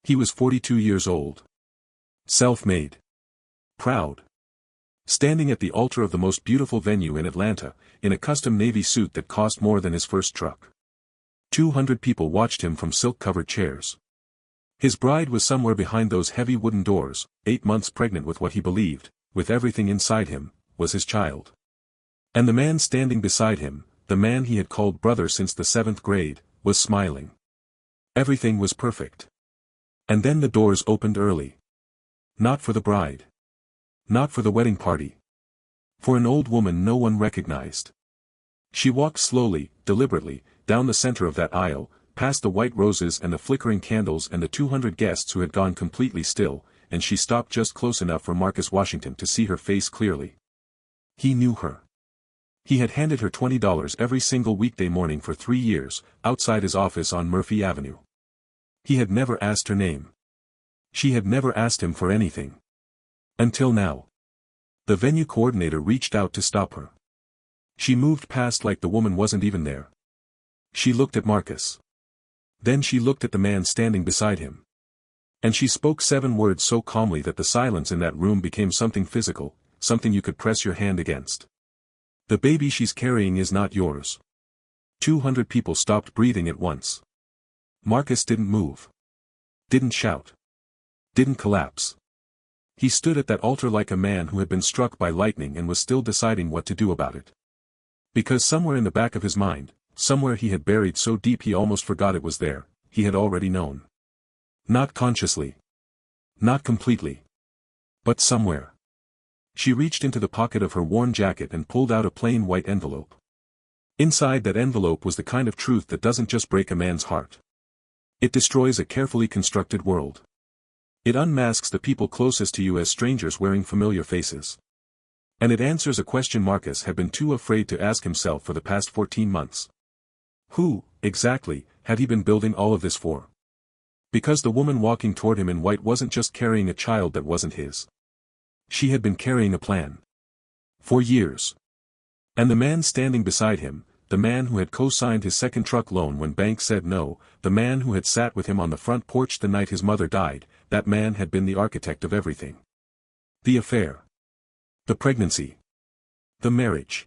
He was 42 years old. Self-made. Proud. Standing at the altar of the most beautiful venue in Atlanta, in a custom navy suit that cost more than his first truck. 200 people watched him from silk-covered chairs. His bride was somewhere behind those heavy wooden doors, 8 months pregnant with what he believed, with everything inside him, was his child. And the man standing beside him, the man he had called brother since the 7th grade, was smiling. Everything was perfect. And then the doors opened early. Not for the bride. Not for the wedding party. For an old woman no one recognized. She walked slowly, deliberately, down the center of that aisle, past the white roses and the flickering candles and the 200 guests who had gone completely still, and she stopped just close enough for Marcus Washington to see her face clearly. He knew her. He had handed her $20 every single weekday morning for 3 years, outside his office on Murphy Avenue. He had never asked her name. She had never asked him for anything. Until now. The venue coordinator reached out to stop her. She moved past like the woman wasn't even there. She looked at Marcus. Then she looked at the man standing beside him. And she spoke 7 words so calmly that the silence in that room became something physical, something you could press your hand against. The baby she's carrying is not yours. 200 people stopped breathing at once. Marcus didn't move. Didn't shout. Didn't collapse. He stood at that altar like a man who had been struck by lightning and was still deciding what to do about it. Because somewhere in the back of his mind, somewhere he had buried so deep he almost forgot it was there, he had already known. Not consciously. Not completely. But somewhere. She reached into the pocket of her worn jacket and pulled out a plain white envelope. Inside that envelope was the kind of truth that doesn't just break a man's heart. It destroys a carefully constructed world. It unmasks the people closest to you as strangers wearing familiar faces. And it answers a question Marcus had been too afraid to ask himself for the past 14 months. Who, exactly, had he been building all of this for? Because the woman walking toward him in white wasn't just carrying a child that wasn't his. She had been carrying a plan. For years. And the man standing beside him, the man who had co-signed his second truck loan when banks said no, the man who had sat with him on the front porch the night his mother died, that man had been the architect of everything. The affair. The pregnancy. The marriage.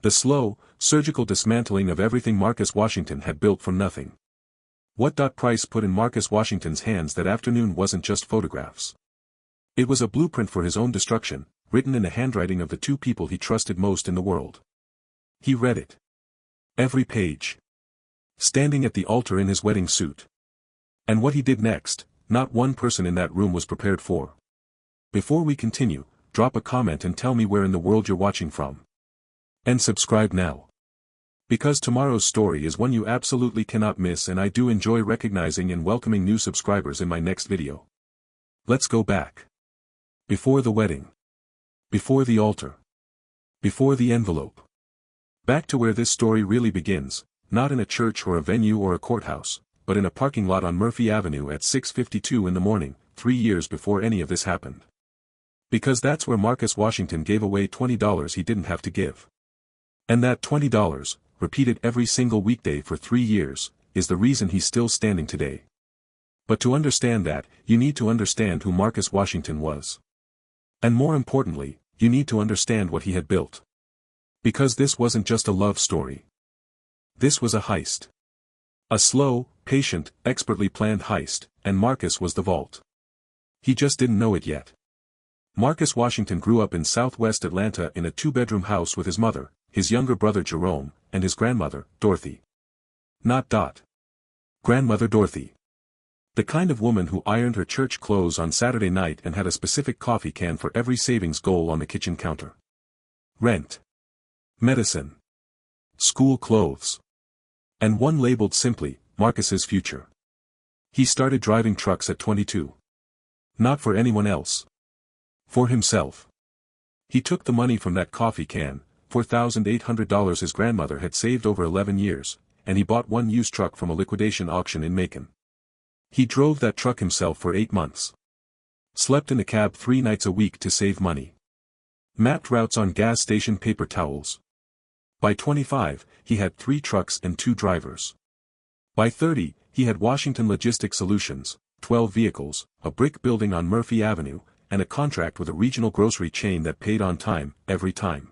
The slow, surgical dismantling of everything Marcus Washington had built from nothing. What Price put in Marcus Washington's hands that afternoon wasn't just photographs. It was a blueprint for his own destruction, written in the handwriting of the 2 people he trusted most in the world. He read it. Every page. Standing at the altar in his wedding suit. And what he did next, not one person in that room was prepared for. Before we continue, drop a comment and tell me where in the world you're watching from. And subscribe now. Because tomorrow's story is one you absolutely cannot miss, and I do enjoy recognizing and welcoming new subscribers in my next video. Let's go back. Before the wedding. Before the altar. Before the envelope. Back to where this story really begins, not in a church or a venue or a courthouse, but in a parking lot on Murphy Avenue at 6:52 in the morning, 3 years before any of this happened. Because that's where Marcus Washington gave away $20 he didn't have to give. And that $20, repeated every single weekday for 3 years, is the reason he's still standing today. But to understand that, you need to understand who Marcus Washington was. And more importantly, you need to understand what he had built. Because this wasn't just a love story. This was a heist. A slow, patient, expertly planned heist, and Marcus was the vault. He just didn't know it yet. Marcus Washington grew up in southwest Atlanta in a 2-bedroom house with his mother, his younger brother Jerome, and his grandmother, Dorothy. Not Dot. Grandmother Dorothy. The kind of woman who ironed her church clothes on Saturday night and had a specific coffee can for every savings goal on the kitchen counter. Rent. Medicine. School clothes. And one labeled simply, Marcus's future. He started driving trucks at 22. Not for anyone else. For himself. He took the money from that coffee can, $4,800 his grandmother had saved over 11 years, and he bought one used truck from a liquidation auction in Macon. He drove that truck himself for 8 months. Slept in a cab 3 nights a week to save money. Mapped routes on gas station paper towels. By 25, he had 3 trucks and 2 drivers. By 30, he had Washington Logistics Solutions, 12 vehicles, a brick building on Murphy Avenue, and a contract with a regional grocery chain that paid on time, every time.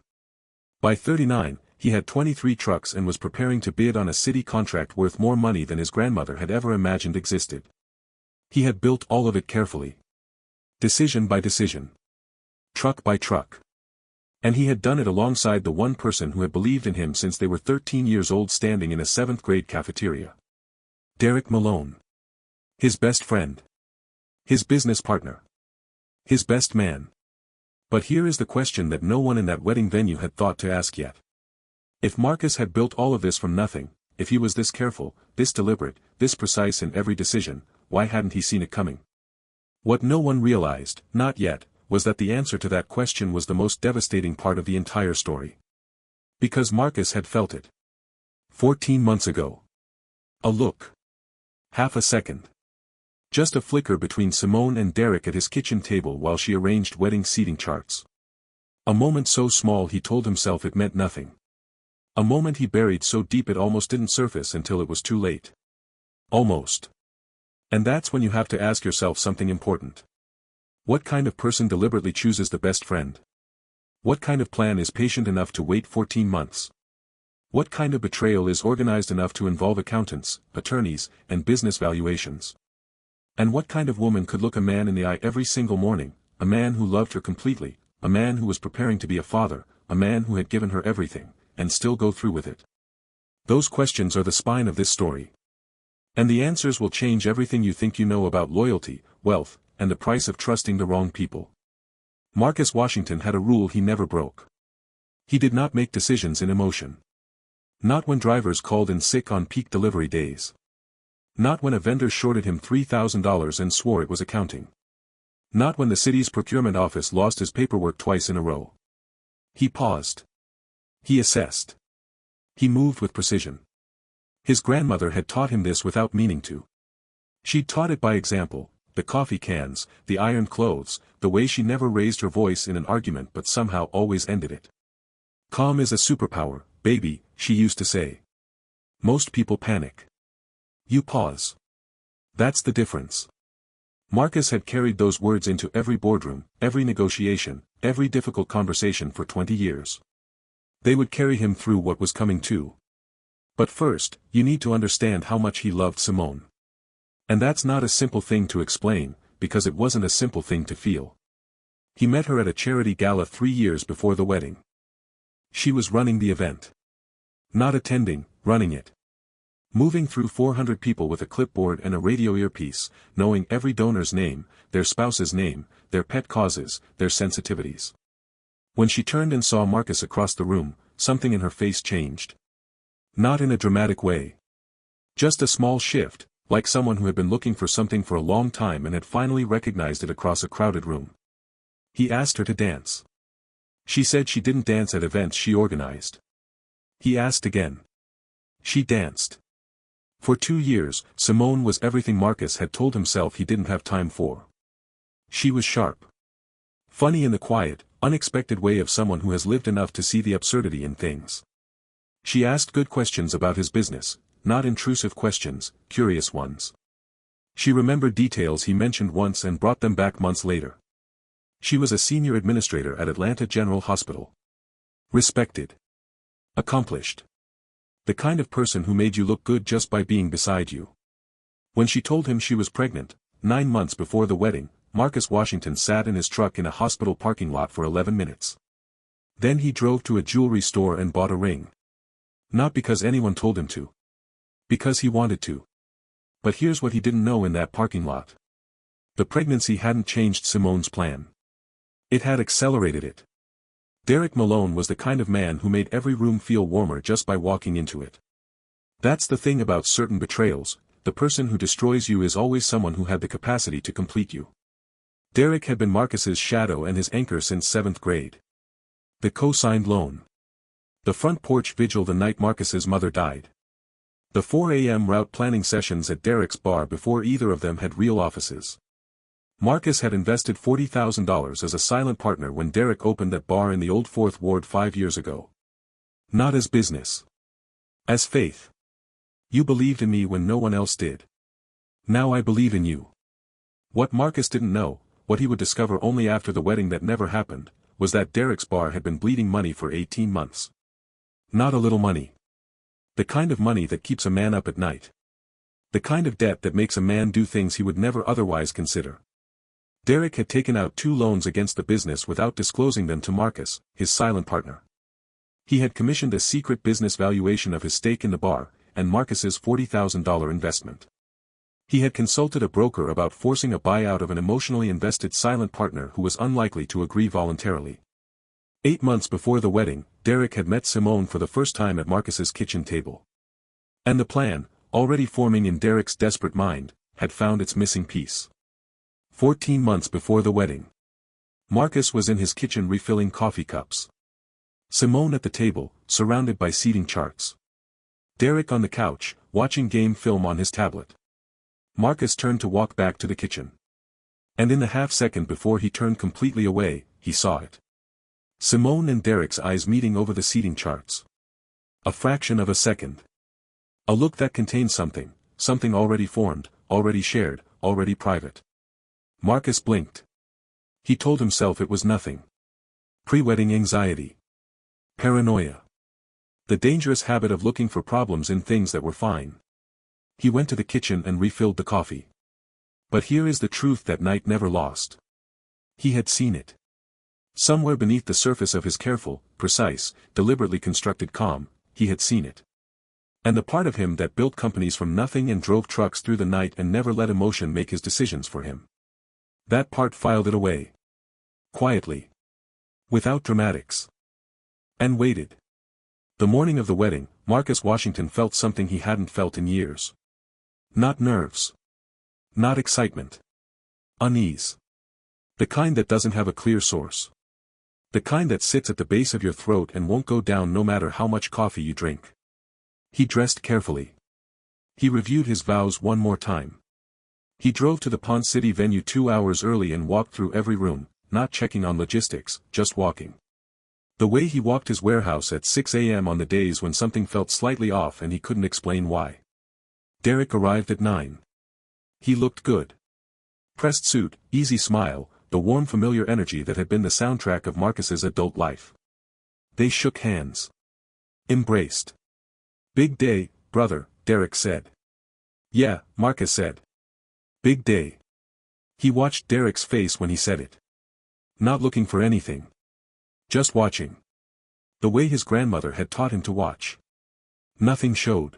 By 39, he had 23 trucks and was preparing to bid on a city contract worth more money than his grandmother had ever imagined existed. He had built all of it carefully. Decision by decision. Truck by truck. And he had done it alongside the one person who had believed in him since they were 13 years old, standing in a 7th grade cafeteria. Derek Malone. His best friend. His business partner. His best man. But here is the question that no one in that wedding venue had thought to ask yet. If Marcus had built all of this from nothing, if he was this careful, this deliberate, this precise in every decision, why hadn't he seen it coming? What no one realized, not yet, was that the answer to that question was the most devastating part of the entire story. Because Marcus had felt it. 14 months ago. A look. Half a second. Just a flicker between Simone and Derek at his kitchen table while she arranged wedding seating charts. A moment so small he told himself it meant nothing. A moment he buried so deep it almost didn't surface until it was too late. Almost. And that's when you have to ask yourself something important. What kind of person deliberately chooses the best friend? What kind of plan is patient enough to wait 14 months? What kind of betrayal is organized enough to involve accountants, attorneys, and business valuations? And what kind of woman could look a man in the eye every single morning, a man who loved her completely, a man who was preparing to be a father, a man who had given her everything, and still go through with it? Those questions are the spine of this story. And the answers will change everything you think you know about loyalty, wealth, and the price of trusting the wrong people. Marcus Washington had a rule he never broke. He did not make decisions in emotion. Not when drivers called in sick on peak delivery days. Not when a vendor shorted him $3,000 and swore it was accounting. Not when the city's procurement office lost his paperwork twice in a row. He paused. He assessed. He moved with precision. His grandmother had taught him this without meaning to. She'd taught it by example, the coffee cans, the ironed clothes, the way she never raised her voice in an argument but somehow always ended it. Calm is a superpower, baby, she used to say. Most people panic. You pause. That's the difference. Marcus had carried those words into every boardroom, every negotiation, every difficult conversation for 20 years. They would carry him through what was coming too. But first, you need to understand how much he loved Simone. And that's not a simple thing to explain, because it wasn't a simple thing to feel. He met her at a charity gala 3 years before the wedding. She was running the event. Not attending, running it. Moving through 400 people with a clipboard and a radio earpiece, knowing every donor's name, their spouse's name, their pet causes, their sensitivities. When she turned and saw Marcus across the room, something in her face changed. Not in a dramatic way. Just a small shift, like someone who had been looking for something for a long time and had finally recognized it across a crowded room. He asked her to dance. She said she didn't dance at events she organized. He asked again. She danced. For 2 years, Simone was everything Marcus had told himself he didn't have time for. She was sharp. Funny in the quiet, unexpected way of someone who has lived enough to see the absurdity in things. She asked good questions about his business, not intrusive questions, curious ones. She remembered details he mentioned once and brought them back months later. She was a senior administrator at Atlanta General Hospital. Respected. Accomplished. The kind of person who made you look good just by being beside you. When she told him she was pregnant, 9 months before the wedding, Marcus Washington sat in his truck in a hospital parking lot for 11 minutes. Then he drove to a jewelry store and bought a ring. Not because anyone told him to. Because he wanted to. But here's what he didn't know in that parking lot. The pregnancy hadn't changed Simone's plan. It had accelerated it. Derek Malone was the kind of man who made every room feel warmer just by walking into it. That's the thing about certain betrayals, the person who destroys you is always someone who had the capacity to complete you. Derek had been Marcus's shadow and his anchor since 7th grade. The co-signed loan. The front porch vigil the night Marcus's mother died. The 4 a.m. route planning sessions at Derek's bar before either of them had real offices. Marcus had invested $40,000 as a silent partner when Derek opened that bar in the old 4th Ward 5 years ago. Not as business. As faith. You believed in me when no one else did. Now I believe in you. What Marcus didn't know, what he would discover only after the wedding that never happened, was that Derek's bar had been bleeding money for 18 months. Not a little money. The kind of money that keeps a man up at night. The kind of debt that makes a man do things he would never otherwise consider. Derek had taken out 2 loans against the business without disclosing them to Marcus, his silent partner. He had commissioned a secret business valuation of his stake in the bar, and Marcus's $40,000 investment. He had consulted a broker about forcing a buyout of an emotionally invested silent partner who was unlikely to agree voluntarily. 8 months before the wedding, Derek had met Simone for the first time at Marcus's kitchen table. And the plan, already forming in Derek's desperate mind, had found its missing piece. 14 months before the wedding. Marcus was in his kitchen refilling coffee cups. Simone at the table, surrounded by seating charts. Derek on the couch, watching game film on his tablet. Marcus turned to walk back to the kitchen. And in the half-second before he turned completely away, he saw it. Simone and Derek's eyes meeting over the seating charts. A fraction of a second. A look that contained something, something already formed, already shared, already private. Marcus blinked. He told himself it was nothing. Pre-wedding anxiety. Paranoia. The dangerous habit of looking for problems in things that were fine. He went to the kitchen and refilled the coffee. But here is the truth that night never lost. He had seen it. Somewhere beneath the surface of his careful, precise, deliberately constructed calm, he had seen it. And the part of him that built companies from nothing and drove trucks through the night and never let emotion make his decisions for him. That part filed it away. Quietly. Without dramatics. And waited. The morning of the wedding, Marcus Washington felt something he hadn't felt in years. Not nerves. Not excitement. Unease. The kind that doesn't have a clear source. The kind that sits at the base of your throat and won't go down no matter how much coffee you drink. He dressed carefully. He reviewed his vows one more time. He drove to the Pond City venue 2 hours early and walked through every room, not checking on logistics, just walking. The way he walked his warehouse at 6 a.m. on the days when something felt slightly off and he couldn't explain why. Derek arrived at 9. He looked good. Pressed suit, easy smile, the warm familiar energy that had been the soundtrack of Marcus's adult life. They shook hands. Embraced. Big day, brother, Derek said. Yeah, Marcus said. Big day. He watched Derek's face when he said it. Not looking for anything. Just watching. The way his grandmother had taught him to watch. Nothing showed.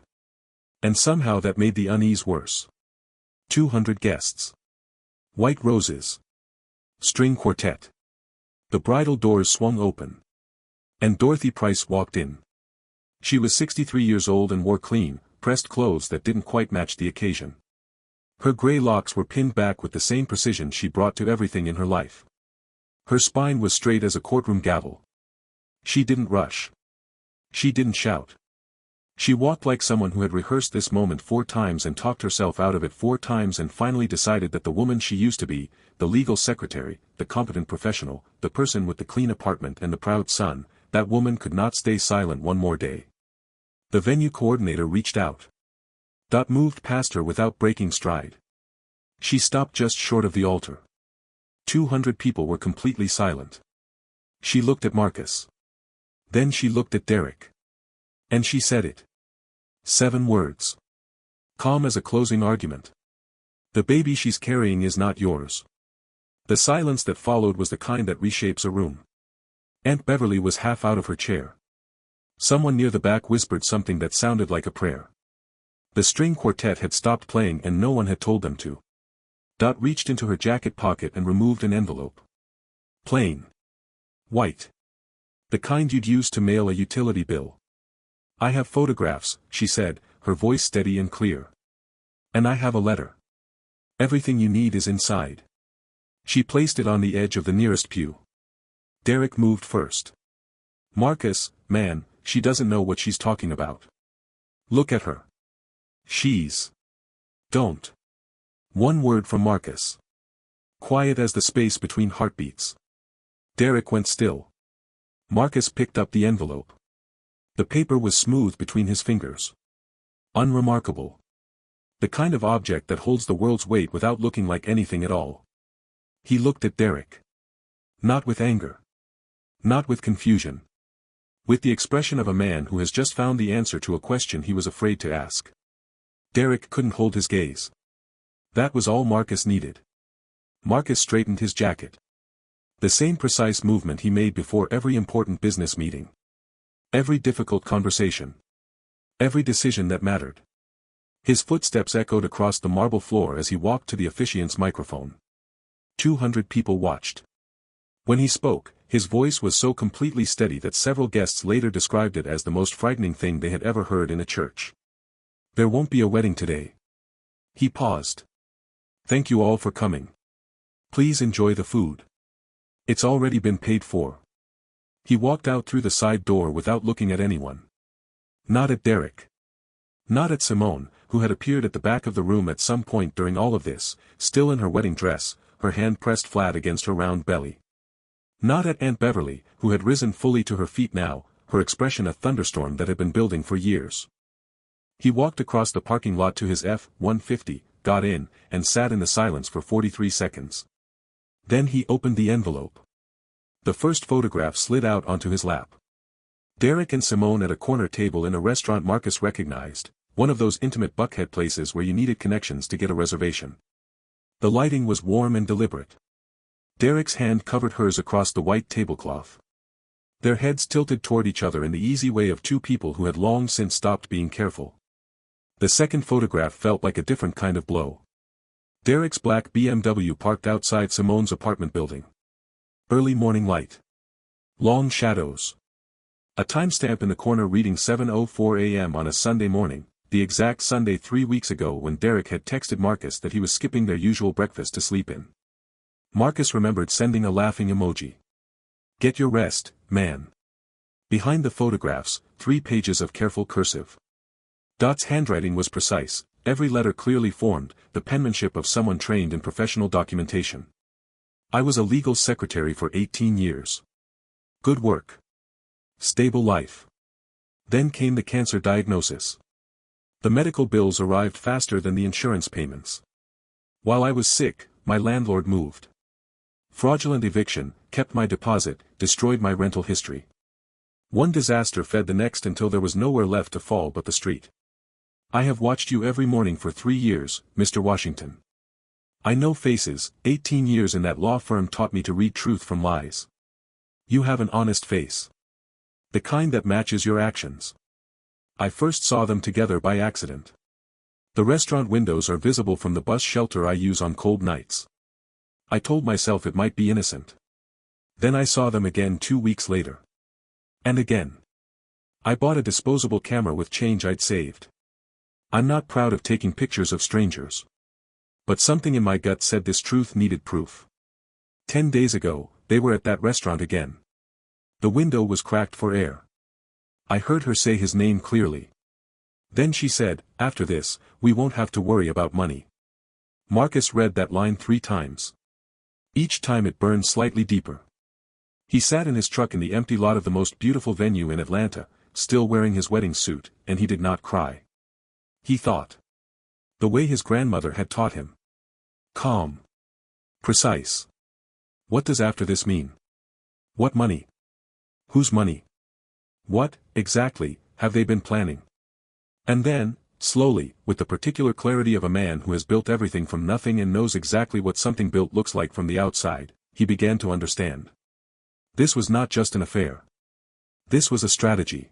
And somehow that made the unease worse. 200 guests. White roses. String quartet. The bridal doors swung open. And Dorothy Price walked in. She was 63 years old and wore clean, pressed clothes that didn't quite match the occasion. Her gray locks were pinned back with the same precision she brought to everything in her life. Her spine was straight as a courtroom gavel. She didn't rush. She didn't shout. She walked like someone who had rehearsed this moment 4 times and talked herself out of it 4 times and finally decided that the woman she used to be, the legal secretary, the competent professional, the person with the clean apartment and the proud son, that woman could not stay silent one more day. The venue coordinator reached out. Dot moved past her without breaking stride. She stopped just short of the altar. 200 people were completely silent. She looked at Marcus. Then she looked at Derek. And she said it. 7 words. Calm as a closing argument. The baby she's carrying is not yours. The silence that followed was the kind that reshapes a room. Aunt Beverly was half out of her chair. Someone near the back whispered something that sounded like a prayer. The string quartet had stopped playing and no one had told them to. Dot reached into her jacket pocket and removed an envelope. Plain. White. The kind you'd use to mail a utility bill. I have photographs, she said, her voice steady and clear. And I have a letter. Everything you need is inside. She placed it on the edge of the nearest pew. Derek moved first. Marcus, man, she doesn't know what she's talking about. Look at her. She's. Don't. One word from Marcus. Quiet as the space between heartbeats. Derek went still. Marcus picked up the envelope. The paper was smooth between his fingers. Unremarkable. The kind of object that holds the world's weight without looking like anything at all. He looked at Derek. Not with anger. Not with confusion. With the expression of a man who has just found the answer to a question he was afraid to ask. Derek couldn't hold his gaze. That was all Marcus needed. Marcus straightened his jacket. The same precise movement he made before every important business meeting. Every difficult conversation. Every decision that mattered. His footsteps echoed across the marble floor as he walked to the officiant's microphone. 200 people watched. When he spoke, his voice was so completely steady that several guests later described it as the most frightening thing they had ever heard in a church. There won't be a wedding today. He paused. Thank you all for coming. Please enjoy the food. It's already been paid for. He walked out through the side door without looking at anyone. Not at Derek. Not at Simone, who had appeared at the back of the room at some point during all of this, still in her wedding dress, her hand pressed flat against her round belly. Not at Aunt Beverly, who had risen fully to her feet now, her expression a thunderstorm that had been building for years. He walked across the parking lot to his F-150, got in, and sat in the silence for 43 seconds. Then he opened the envelope. The first photograph slid out onto his lap. Derek and Simone at a corner table in a restaurant Marcus recognized, one of those intimate Buckhead places where you needed connections to get a reservation. The lighting was warm and deliberate. Derek's hand covered hers across the white tablecloth. Their heads tilted toward each other in the easy way of two people who had long since stopped being careful. The second photograph felt like a different kind of blow. Derek's black BMW parked outside Simone's apartment building. Early morning light. Long shadows. A timestamp in the corner reading 7:04 a.m. on a Sunday morning, the exact Sunday 3 weeks ago when Derek had texted Marcus that he was skipping their usual breakfast to sleep in. Marcus remembered sending a laughing emoji. Get your rest, man. Behind the photographs, 3 pages of careful cursive. Dot's handwriting was precise, every letter clearly formed, the penmanship of someone trained in professional documentation. I was a legal secretary for 18 years. Good work. Stable life. Then came the cancer diagnosis. The medical bills arrived faster than the insurance payments. While I was sick, my landlord moved. Fraudulent eviction, kept my deposit, destroyed my rental history. One disaster fed the next until there was nowhere left to fall but the street. I have watched you every morning for 3 years, Mr. Washington. I know faces, 18 years in that law firm taught me to read truth from lies. You have an honest face. The kind that matches your actions. I first saw them together by accident. The restaurant windows are visible from the bus shelter I use on cold nights. I told myself it might be innocent. Then I saw them again 2 weeks later. And again. I bought a disposable camera with change I'd saved. I'm not proud of taking pictures of strangers. But something in my gut said this truth needed proof. 10 days ago, they were at that restaurant again. The window was cracked for air. I heard her say his name clearly. Then she said, after this, we won't have to worry about money. Marcus read that line 3 times. Each time it burned slightly deeper. He sat in his truck in the empty lot of the most beautiful venue in Atlanta, still wearing his wedding suit, and he did not cry. He thought. The way his grandmother had taught him. Calm. Precise. What does after this mean? What money? Whose money? What, exactly, have they been planning? And then, slowly, with the particular clarity of a man who has built everything from nothing and knows exactly what something built looks like from the outside, he began to understand. This was not just an affair. This was a strategy.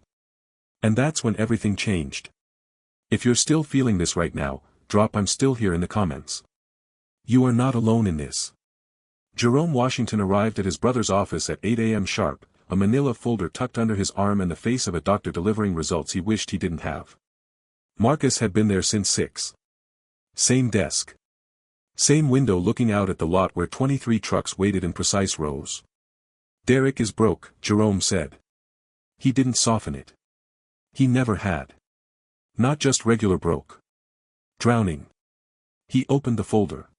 And that's when everything changed. If you're still feeling this right now, drop "I'm still here" in the comments. You are not alone in this. Jerome Washington arrived at his brother's office at 8 a.m. sharp, a manila folder tucked under his arm and the face of a doctor delivering results he wished he didn't have. Marcus had been there since 6. Same desk. Same window looking out at the lot where 23 trucks waited in precise rows. Derek is broke, Jerome said. He didn't soften it. He never had. Not just regular broke. Drowning. He opened the folder.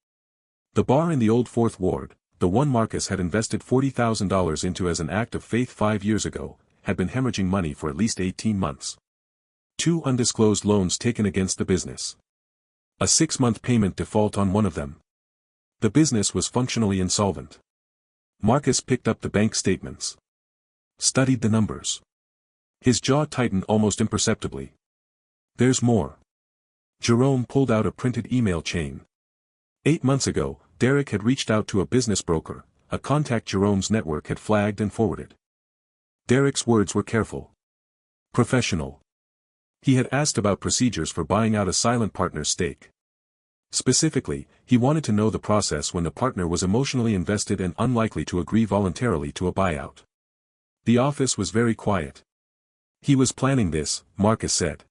The bar in the old Fourth Ward, the one Marcus had invested $40,000 into as an act of faith 5 years ago, had been hemorrhaging money for at least 18 months. 2 undisclosed loans taken against the business. A 6-month payment default on one of them. The business was functionally insolvent. Marcus picked up the bank statements. Studied the numbers. His jaw tightened almost imperceptibly. There's more. Jerome pulled out a printed email chain. 8 months ago, Derek had reached out to a business broker, a contact Jerome's network had flagged and forwarded. Derek's words were careful. Professional. He had asked about procedures for buying out a silent partner's stake. Specifically, he wanted to know the process when the partner was emotionally invested and unlikely to agree voluntarily to a buyout. The office was very quiet. He was planning this, Marcus said.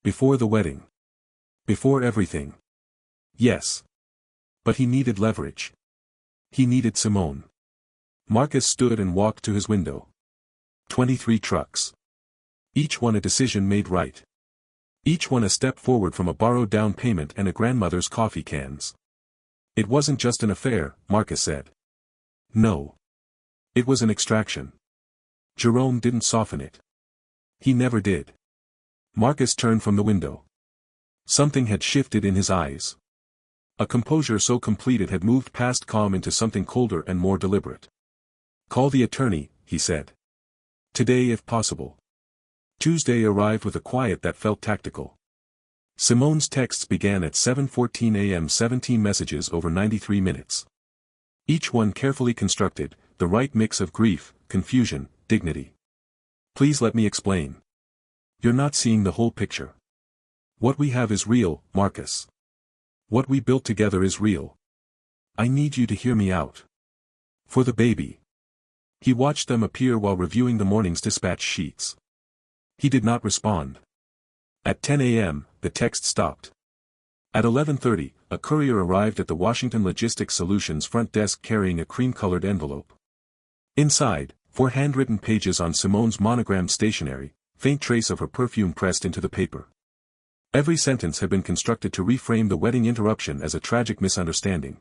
Before the wedding. Before everything. Yes. But he needed leverage. He needed Simone. Marcus stood and walked to his window. 23 trucks. Each one a decision made right. Each one a step forward from a borrowed down payment and a grandmother's coffee cans. It wasn't just an affair, Marcus said. No. It was an extraction. Jerome didn't soften it. He never did. Marcus turned from the window. Something had shifted in his eyes. A composure so complete it had moved past calm into something colder and more deliberate. Call the attorney, he said. Today if possible. Tuesday arrived with a quiet that felt tactical. Simone's texts began at 7:14 a.m. 17 messages over 93 minutes. Each one carefully constructed, the right mix of grief, confusion, dignity. Please let me explain. You're not seeing the whole picture. What we have is real, Marcus. What we built together is real. I need you to hear me out. For the baby. He watched them appear while reviewing the morning's dispatch sheets. He did not respond. At 10 a.m., the text stopped. At 11:30, a courier arrived at the Washington Logistics Solutions front desk carrying a cream-colored envelope. Inside, 4 handwritten pages on Simone's monogrammed stationery, faint trace of her perfume pressed into the paper. Every sentence had been constructed to reframe the wedding interruption as a tragic misunderstanding.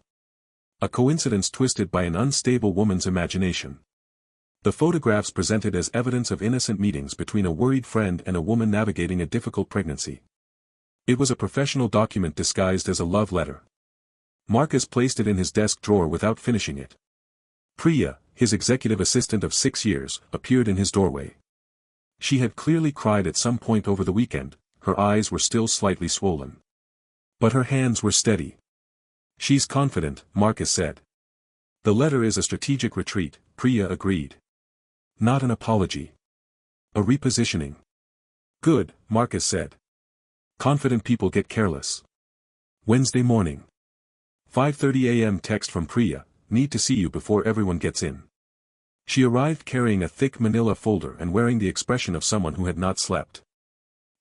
A coincidence twisted by an unstable woman's imagination. The photographs presented as evidence of innocent meetings between a worried friend and a woman navigating a difficult pregnancy. It was a professional document disguised as a love letter. Marcus placed it in his desk drawer without finishing it. Priya, his executive assistant of 6 years, appeared in his doorway. She had clearly cried at some point over the weekend, her eyes were still slightly swollen. But her hands were steady. She's confident, Marcus said. The letter is a strategic retreat, Priya agreed. Not an apology. A repositioning. Good, Marcus said. Confident people get careless. Wednesday morning. 5:30 a.m. text from Priya, need to see you before everyone gets in. She arrived carrying a thick manila folder and wearing the expression of someone who had not slept.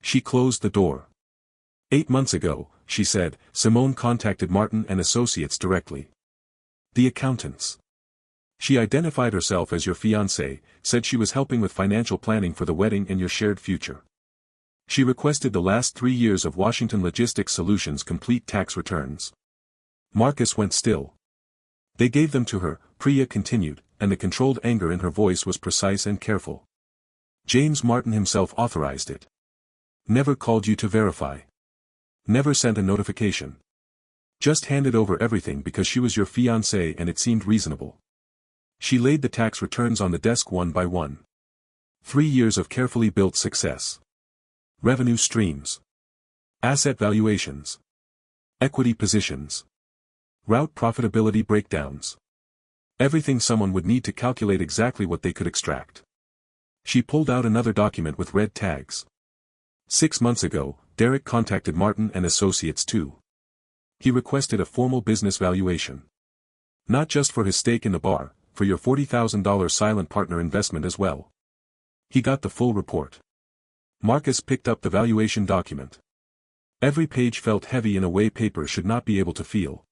She closed the door. 8 months ago, she said, Simone contacted Martin and Associates directly. The accountants. She identified herself as your fiancé, said she was helping with financial planning for the wedding and your shared future. She requested the last 3 years of Washington Logistics Solutions complete tax returns. Marcus went still. They gave them to her, Priya continued, and the controlled anger in her voice was precise and careful. James Martin himself authorized it. Never called you to verify. Never sent a notification. Just handed over everything because she was your fiancé and it seemed reasonable. She laid the tax returns on the desk one by one. 3 years of carefully built success. Revenue streams. Asset valuations. Equity positions. Route profitability breakdowns. Everything someone would need to calculate exactly what they could extract. She pulled out another document with red tags. 6 months ago, Derek contacted Martin and Associates too. He requested a formal business valuation. Not just for his stake in the bar, for your $40,000 silent partner investment as well. He got the full report. Marcus picked up the valuation document. Every page felt heavy in a way paper should not be able to feel.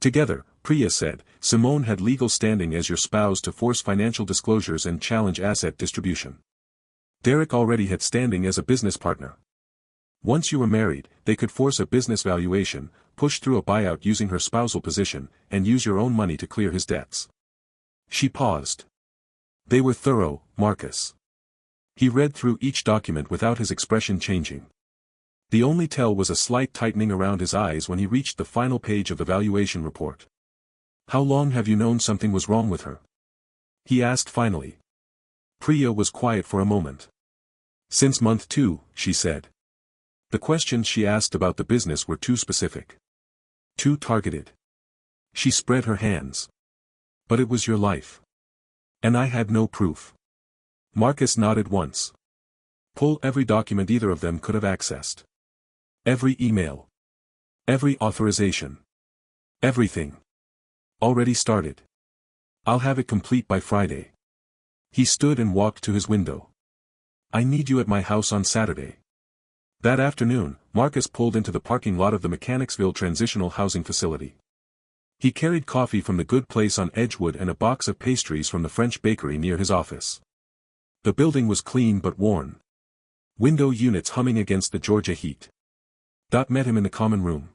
Together, Priya said, Simone had legal standing as your spouse to force financial disclosures and challenge asset distribution. Derek already had standing as a business partner. Once you were married, they could force a business valuation, push through a buyout using her spousal position, and use your own money to clear his debts. She paused. They were thorough, Marcus. He read through each document without his expression changing. The only tell was a slight tightening around his eyes when he reached the final page of the valuation report. "How long have you known something was wrong with her?" he asked finally. Priya was quiet for a moment. "Since month 2, she said. The questions she asked about the business were too specific. Too targeted. She spread her hands. But it was your life. And I had no proof." Marcus nodded once. "Pull every document either of them could have accessed. Every email. Every authorization. Everything. Already started. I'll have it complete by Friday." He stood and walked to his window. "I need you at my house on Saturday." That afternoon, Marcus pulled into the parking lot of the Mechanicsville Transitional Housing Facility. He carried coffee from the Good Place on Edgewood and a box of pastries from the French bakery near his office. The building was clean but worn. Window units humming against the Georgia heat. Dot met him in the common room.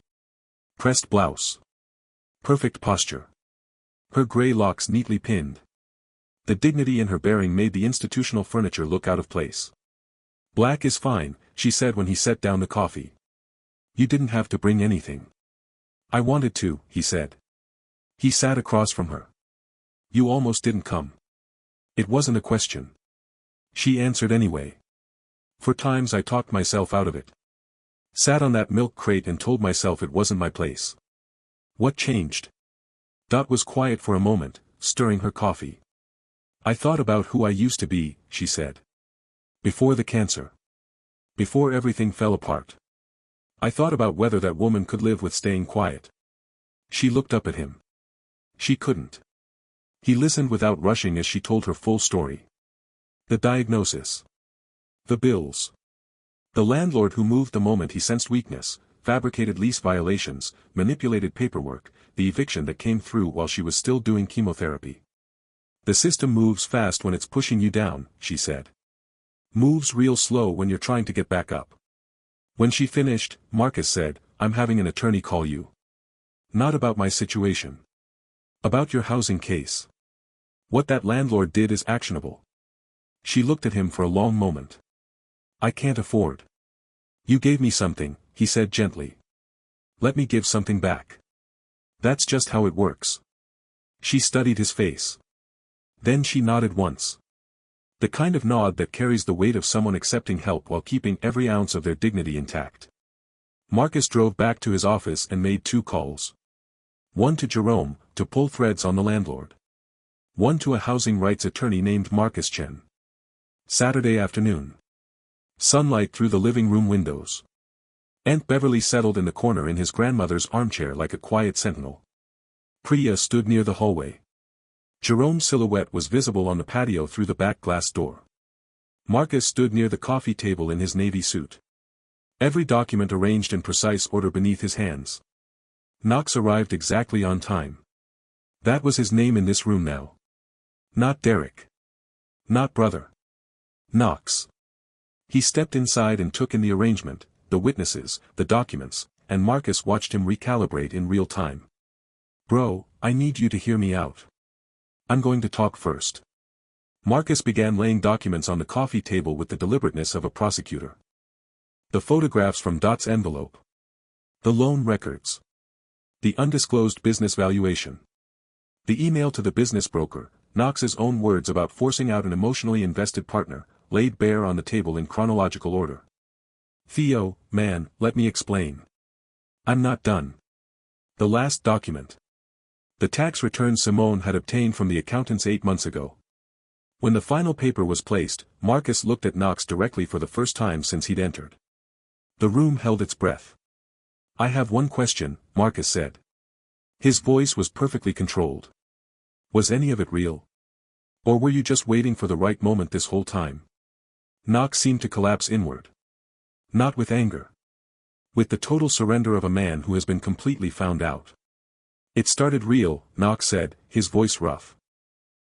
Pressed blouse. Perfect posture. Her gray locks neatly pinned. The dignity in her bearing made the institutional furniture look out of place. "Black is fine," she said when he set down the coffee. "You didn't have to bring anything." "I wanted to," he said. He sat across from her. "You almost didn't come." "It wasn't a question." She answered anyway. "For times I talked myself out of it. Sat on that milk crate and told myself it wasn't my place." "What changed?" Dot was quiet for a moment, stirring her coffee. "I thought about who I used to be," she said. "Before the cancer. Before everything fell apart. I thought about whether that woman could live with staying quiet." She looked up at him. She couldn't. He listened without rushing as she told her full story. The diagnosis. The bills. The landlord who moved the moment he sensed weakness, fabricated lease violations, manipulated paperwork, the eviction that came through while she was still doing chemotherapy. "The system moves fast when it's pushing you down," she said. "Moves real slow when you're trying to get back up." When she finished, Marcus said, "I'm having an attorney call you. Not about my situation. About your housing case. What that landlord did is actionable." She looked at him for a long moment. "I can't afford." "You gave me something," he said gently. "Let me give something back. That's just how it works." She studied his face. Then she nodded once. The kind of nod that carries the weight of someone accepting help while keeping every ounce of their dignity intact. Marcus drove back to his office and made 2 calls. One to Jerome, to pull threads on the landlord. One to a housing rights attorney named Marcus Chen. Saturday afternoon. Sunlight through the living room windows. Aunt Beverly settled in the corner in his grandmother's armchair like a quiet sentinel. Priya stood near the hallway. Jerome's silhouette was visible on the patio through the back glass door. Marcus stood near the coffee table in his navy suit. Every document arranged in precise order beneath his hands. Knox arrived exactly on time. That was his name in this room now. Not Derek. Not brother. Knox. He stepped inside and took in the arrangement, the witnesses, the documents, and Marcus watched him recalibrate in real time. "Bro, I need you to hear me out. I'm going to talk first." Marcus began laying documents on the coffee table with the deliberateness of a prosecutor. The photographs from Dot's envelope. The loan records. The undisclosed business valuation. The email to the business broker, Knox's own words about forcing out an emotionally invested partner, laid bare on the table in chronological order. "Theo, man, let me explain. I'm not done." The last document. The tax return Simone had obtained from the accountants 8 months ago. When the final paper was placed, Marcus looked at Knox directly for the first time since he'd entered. The room held its breath. "I have one question," Marcus said. His voice was perfectly controlled. "Was any of it real? Or were you just waiting for the right moment this whole time?" Knox seemed to collapse inward. Not with anger. With the total surrender of a man who has been completely found out. "It started real," Knox said, his voice rough.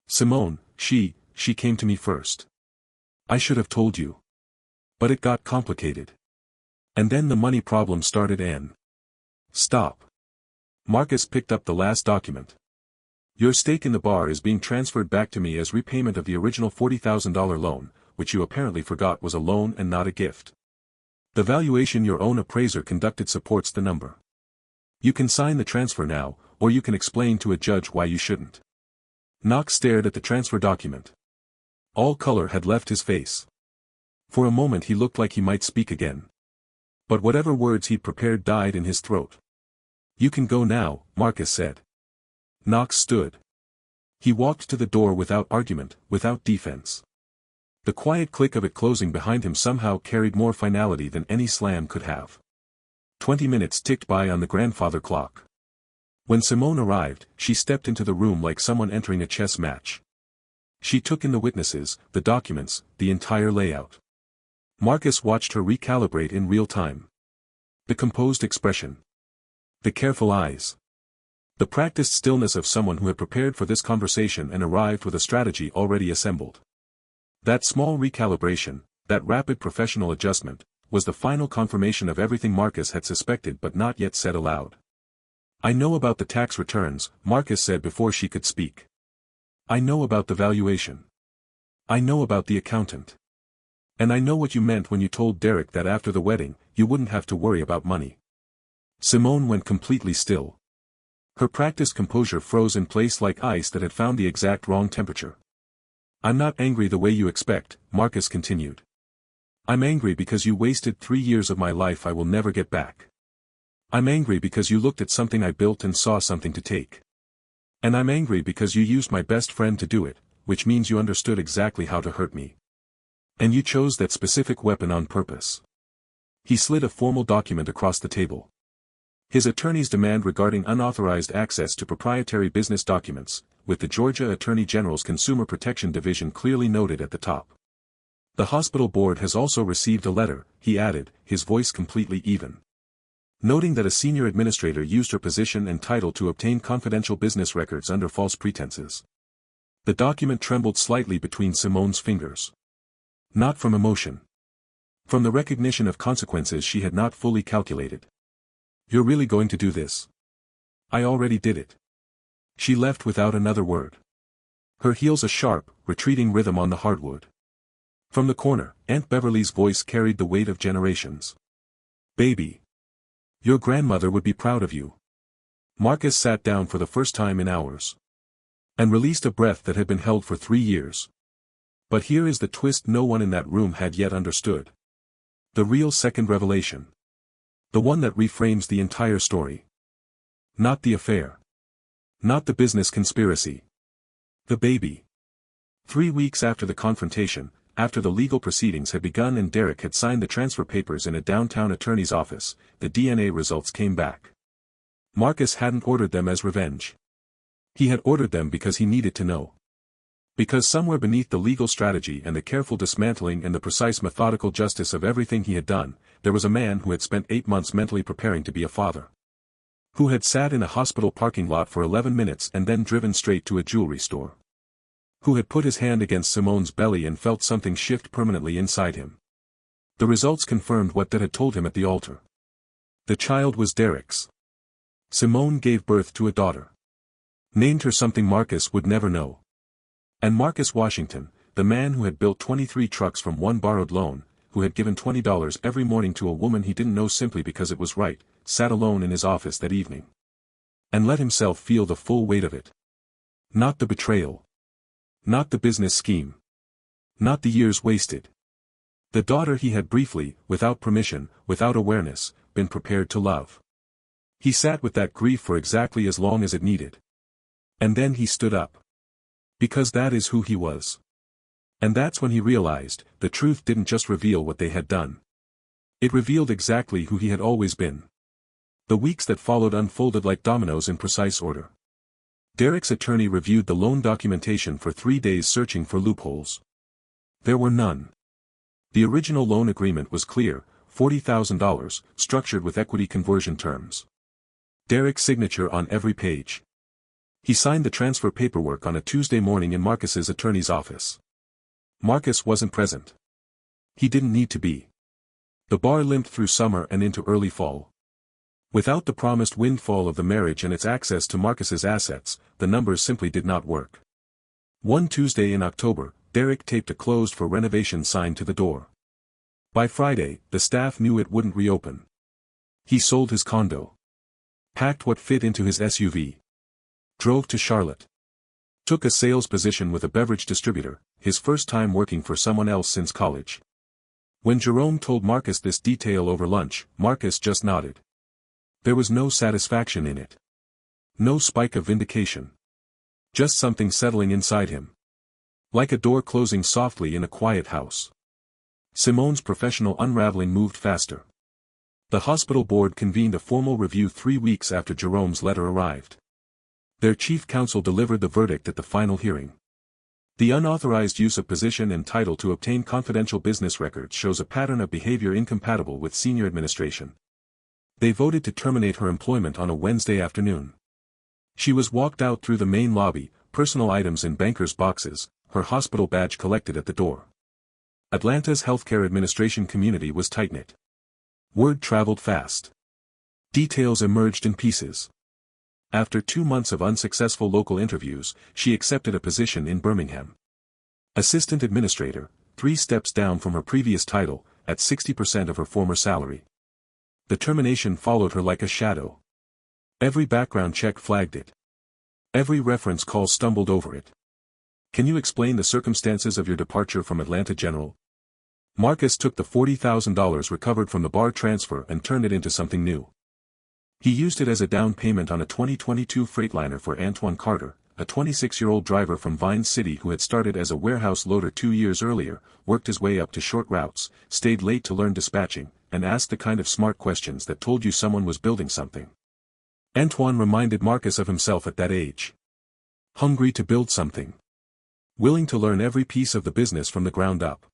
"Simone, she came to me first. I should have told you. But it got complicated. And then the money problem started and—" "Stop." Marcus picked up the last document. "Your stake in the bar is being transferred back to me as repayment of the original $40,000 loan, which you apparently forgot was a loan and not a gift." The valuation your own appraiser conducted supports the number. You can sign the transfer now, or you can explain to a judge why you shouldn't. Knox stared at the transfer document. All color had left his face. For a moment he looked like he might speak again. But whatever words he'd prepared died in his throat. You can go now, Marcus said. Knox stood. He walked to the door without argument, without defense. The quiet click of it closing behind him somehow carried more finality than any slam could have. 20 minutes ticked by on the grandfather clock. When Simone arrived, she stepped into the room like someone entering a chess match. She took in the witnesses, the documents, the entire layout. Marcus watched her recalibrate in real time. The composed expression. The careful eyes. The practiced stillness of someone who had prepared for this conversation and arrived with a strategy already assembled. That small recalibration, that rapid professional adjustment, was the final confirmation of everything Marcus had suspected but not yet said aloud. I know about the tax returns, Marcus said before she could speak. I know about the valuation. I know about the accountant. And I know what you meant when you told Derek that after the wedding, you wouldn't have to worry about money. Simone went completely still. Her practiced composure froze in place like ice that had found the exact wrong temperature. I'm not angry the way you expect, Marcus continued. I'm angry because you wasted 3 years of my life I will never get back. I'm angry because you looked at something I built and saw something to take. And I'm angry because you used my best friend to do it, which means you understood exactly how to hurt me. And you chose that specific weapon on purpose. He slid a formal document across the table. His attorney's demand regarding unauthorized access to proprietary business documents, with the Georgia Attorney General's Consumer Protection Division clearly noted at the top. The hospital board has also received a letter, he added, his voice completely even. Noting that a senior administrator used her position and title to obtain confidential business records under false pretenses. The document trembled slightly between Simone's fingers. Not from emotion. From the recognition of consequences she had not fully calculated. You're really going to do this? I already did it. She left without another word. Her heels a sharp, retreating rhythm on the hardwood. From the corner, Aunt Beverly's voice carried the weight of generations. Baby. Your grandmother would be proud of you. Marcus sat down for the first time in hours. And released a breath that had been held for 3 years. But here is the twist no one in that room had yet understood. The real second revelation. The one that reframes the entire story. Not the affair. Not the business conspiracy. The baby. 3 weeks after the confrontation, after the legal proceedings had begun and Derek had signed the transfer papers in a downtown attorney's office, the DNA results came back. Marcus hadn't ordered them as revenge. He had ordered them because he needed to know. Because somewhere beneath the legal strategy and the careful dismantling and the precise methodical justice of everything he had done, there was a man who had spent 8 months mentally preparing to be a father. Who had sat in a hospital parking lot for 11 minutes and then driven straight to a jewelry store. Who had put his hand against Simone's belly and felt something shift permanently inside him. The results confirmed what Dad had told him at the altar. The child was Derek's. Simone gave birth to a daughter. Named her something Marcus would never know. And Marcus Washington, the man who had built 23 trucks from one borrowed loan, who had given $20 every morning to a woman he didn't know simply because it was right, sat alone in his office that evening. And let himself feel the full weight of it. Not the betrayal. Not the business scheme. Not the years wasted. The daughter he had briefly, without permission, without awareness, been prepared to love. He sat with that grief for exactly as long as it needed. And then he stood up. Because that is who he was. And that's when he realized, the truth didn't just reveal what they had done. It revealed exactly who he had always been. The weeks that followed unfolded like dominoes in precise order. Derek's attorney reviewed the loan documentation for 3 days searching for loopholes. There were none. The original loan agreement was clear, $40,000, structured with equity conversion terms. Derek's signature on every page. He signed the transfer paperwork on a Tuesday morning in Marcus's attorney's office. Marcus wasn't present. He didn't need to be. The bar limped through summer and into early fall. Without the promised windfall of the marriage and its access to Marcus's assets, the numbers simply did not work. One Tuesday in October, Derek taped a closed for renovation sign to the door. By Friday, the staff knew it wouldn't reopen. He sold his condo. Packed what fit into his SUV. Drove to Charlotte. Took a sales position with a beverage distributor, his first time working for someone else since college. When Jerome told Marcus this detail over lunch, Marcus just nodded. There was no satisfaction in it. No spike of vindication. Just something settling inside him. Like a door closing softly in a quiet house. Simone's professional unraveling moved faster. The hospital board convened a formal review 3 weeks after Jerome's letter arrived. Their chief counsel delivered the verdict at the final hearing. The unauthorized use of position and title to obtain confidential business records shows a pattern of behavior incompatible with senior administration. They voted to terminate her employment on a Wednesday afternoon. She was walked out through the main lobby, personal items in bankers' boxes, her hospital badge collected at the door. Atlanta's healthcare administration community was tight-knit. Word traveled fast. Details emerged in pieces. After 2 months of unsuccessful local interviews, she accepted a position in Birmingham. Assistant administrator, 3 steps down from her previous title, at 60% of her former salary. The termination followed her like a shadow. Every background check flagged it. Every reference call stumbled over it. Can you explain the circumstances of your departure from Atlanta General? Marcus took the $40,000 recovered from the bar transfer and turned it into something new. He used it as a down payment on a 2022 Freightliner for Antoine Carter, a 26-year-old driver from Vine City who had started as a warehouse loader 2 years earlier, worked his way up to short routes, stayed late to learn dispatching, and asked the kind of smart questions that told you someone was building something. Antoine reminded Marcus of himself at that age. Hungry to build something. Willing to learn every piece of the business from the ground up.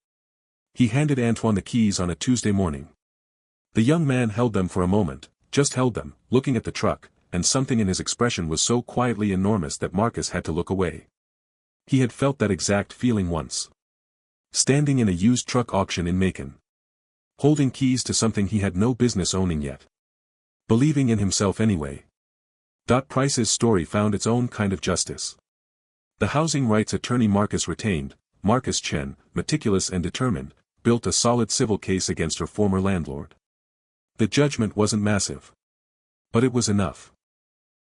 He handed Antoine the keys on a Tuesday morning. The young man held them for a moment, just held them, looking at the truck, and something in his expression was so quietly enormous that Marcus had to look away. He had felt that exact feeling once. Standing in a used truck auction in Macon. Holding keys to something he had no business owning yet. Believing in himself anyway. Price's story found its own kind of justice. The housing rights attorney Marcus retained, Marcus Chen, meticulous and determined, built a solid civil case against her former landlord. The judgment wasn't massive. But it was enough.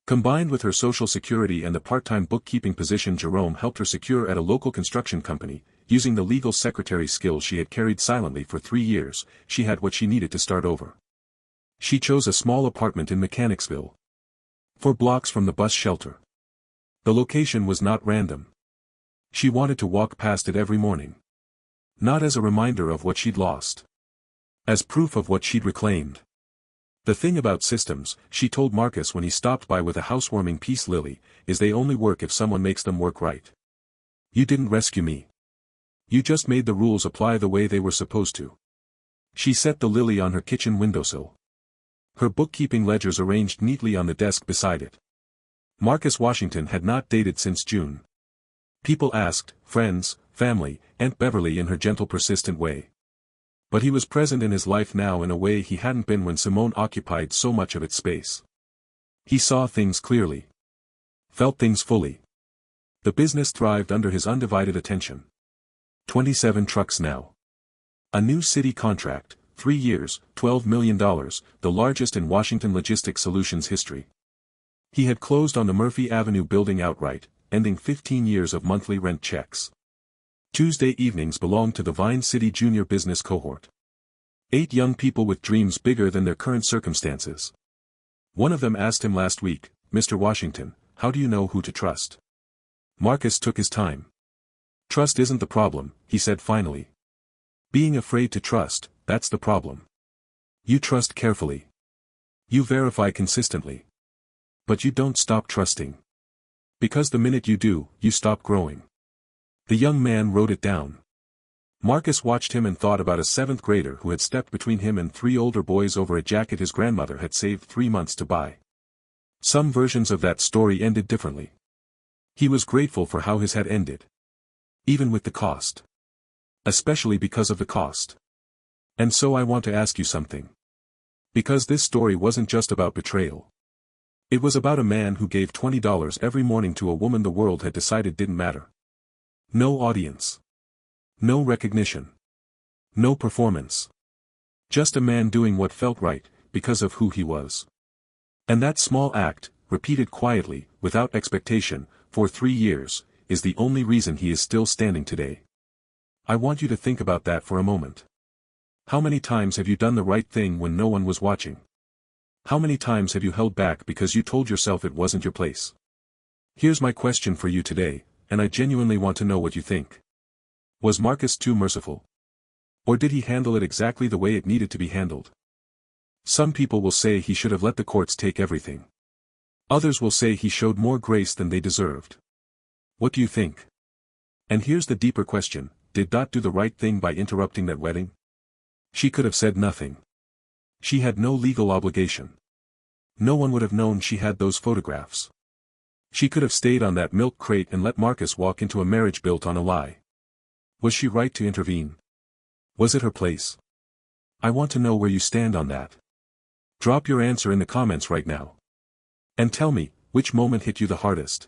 Combined with her Social Security and the part-time bookkeeping position Jerome helped her secure at a local construction company, using the legal secretary skills she had carried silently for 3 years, she had what she needed to start over. She chose a small apartment in Mechanicsville. 4 blocks from the bus shelter. The location was not random. She wanted to walk past it every morning. Not as a reminder of what she'd lost. As proof of what she'd reclaimed. The thing about systems, she told Marcus when he stopped by with a housewarming peace lily, is they only work if someone makes them work right. You didn't rescue me. You just made the rules apply the way they were supposed to. She set the lily on her kitchen windowsill. Her bookkeeping ledgers arranged neatly on the desk beside it. Marcus Washington had not dated since June. People asked, friends, family, Aunt Beverly in her gentle persistent way. But he was present in his life now in a way he hadn't been when Simone occupied so much of its space. He saw things clearly. Felt things fully. The business thrived under his undivided attention. 27 trucks now. A new city contract, 3 years, $12 million, the largest in Washington Logistics Solutions history. He had closed on the Murphy Avenue building outright, ending 15 years of monthly rent checks. Tuesday evenings belonged to the Vine City Junior Business Cohort. 8 young people with dreams bigger than their current circumstances. One of them asked him last week, Mr. Washington, how do you know who to trust? Marcus took his time. Trust isn't the problem, he said finally. Being afraid to trust, that's the problem. You trust carefully. You verify consistently. But you don't stop trusting. Because the minute you do, you stop growing. The young man wrote it down. Marcus watched him and thought about a 7th grader who had stepped between him and 3 older boys over a jacket his grandmother had saved 3 months to buy. Some versions of that story ended differently. He was grateful for how his had ended. Even with the cost. Especially because of the cost. And so I want to ask you something. Because this story wasn't just about betrayal. It was about a man who gave $20 every morning to a woman the world had decided didn't matter. No audience. No recognition. No performance. Just a man doing what felt right, because of who he was. And that small act, repeated quietly, without expectation, for 3 years, is the only reason he is still standing today. I want you to think about that for a moment. How many times have you done the right thing when no one was watching? How many times have you held back because you told yourself it wasn't your place? Here's my question for you today, and I genuinely want to know what you think. Was Marcus too merciful? Or did he handle it exactly the way it needed to be handled? Some people will say he should have let the courts take everything. Others will say he showed more grace than they deserved. What do you think? And here's the deeper question, did Dot do the right thing by interrupting that wedding? She could have said nothing. She had no legal obligation. No one would have known she had those photographs. She could have stayed on that milk crate and let Marcus walk into a marriage built on a lie. Was she right to intervene? Was it her place? I want to know where you stand on that. Drop your answer in the comments right now. And tell me, which moment hit you the hardest?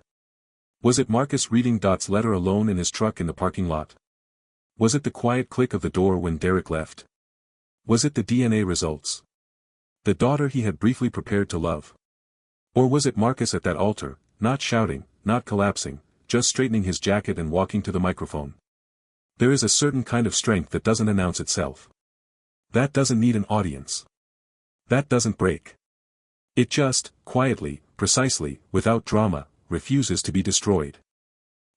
Was it Marcus reading Dot's letter alone in his truck in the parking lot? Was it the quiet click of the door when Derek left? Was it the DNA results? The daughter he had briefly prepared to love? Or was it Marcus at that altar, not shouting, not collapsing, just straightening his jacket and walking to the microphone? There is a certain kind of strength that doesn't announce itself. That doesn't need an audience. That doesn't break. It just, quietly, precisely, without drama, refuses to be destroyed.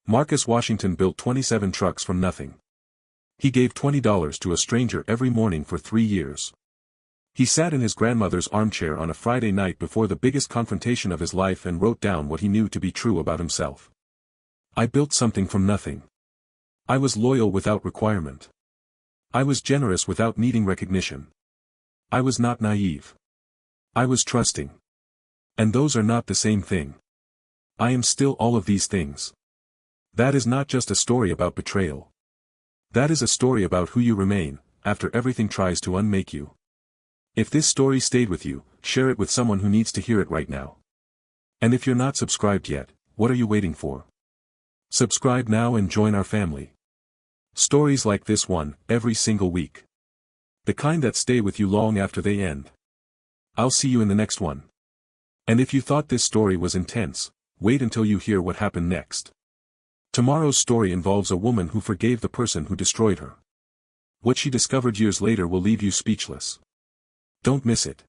Marcus Washington built 27 trucks from nothing. He gave $20 to a stranger every morning for 3 years. He sat in his grandmother's armchair on a Friday night before the biggest confrontation of his life and wrote down what he knew to be true about himself. I built something from nothing. I was loyal without requirement. I was generous without needing recognition. I was not naive. I was trusting. And those are not the same thing. I am still all of these things. That is not just a story about betrayal. That is a story about who you remain, after everything tries to unmake you. If this story stayed with you, share it with someone who needs to hear it right now. And if you're not subscribed yet, what are you waiting for? Subscribe now and join our family. Stories like this one, every single week. The kind that stay with you long after they end. I'll see you in the next one. And if you thought this story was intense, wait until you hear what happened next. Tomorrow's story involves a woman who forgave the person who destroyed her. What she discovered years later will leave you speechless. Don't miss it.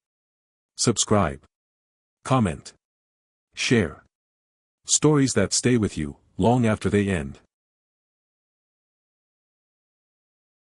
Subscribe. Comment. Share. Stories that stay with you, long after they end.